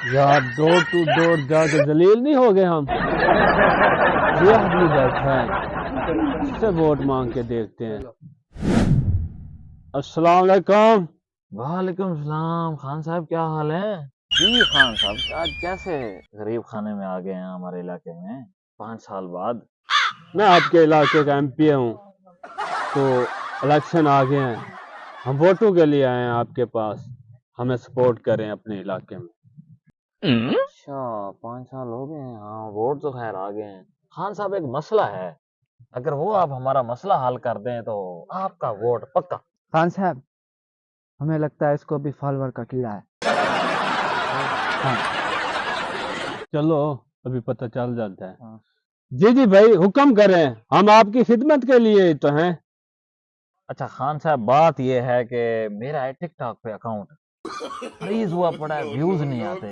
یار ڈور to door جا کے ذلیل نہیں ہو گئے ہم. یہ آدمی بیٹھا ہے, اس سے ووٹ مانگ کے دیکھتے ہیں. السلام علیکم. وعلیکم السلام. خان صاحب کیا حال ہے؟ جی خان صاحب آج کیسے غریب خانے میں آ گئے ہیں ہمارے علاقے میں 5 سال بعد؟ میں آپ کے علاقے کا ایم پی ہوں, تو الیکشن آ گئے ہیں, ہم ووٹوں کے لیے آئے ہیں آپ کے پاس, ہمیں سپورٹ کریں اپنے علاقے میں. اچھا 5 سال ہو گئے ہیں. ہاں ووٹ تو خیر آ گئے ہیں. خان صاحب ایک مسئلہ ہے, اگر وہ آپ ہمارا مسئلہ حل کر دیں تو آپ کا ووٹ پکا. خان صاحب ہمیں لگتا ہے اس کو بھی فالوور کا کیڑا ہے. چلو ابھی پتہ چل جاتا ہے. جی جی بھائی حکم کریں, ہم آپ کی خدمت کے لیے تو ہیں. اچھا خان صاحب بات یہ ہے کہ میرا ہے ٹک ٹاک پہ اکاؤنٹ فریز ہوا پڑا ہے, ویوز نہیں آتے.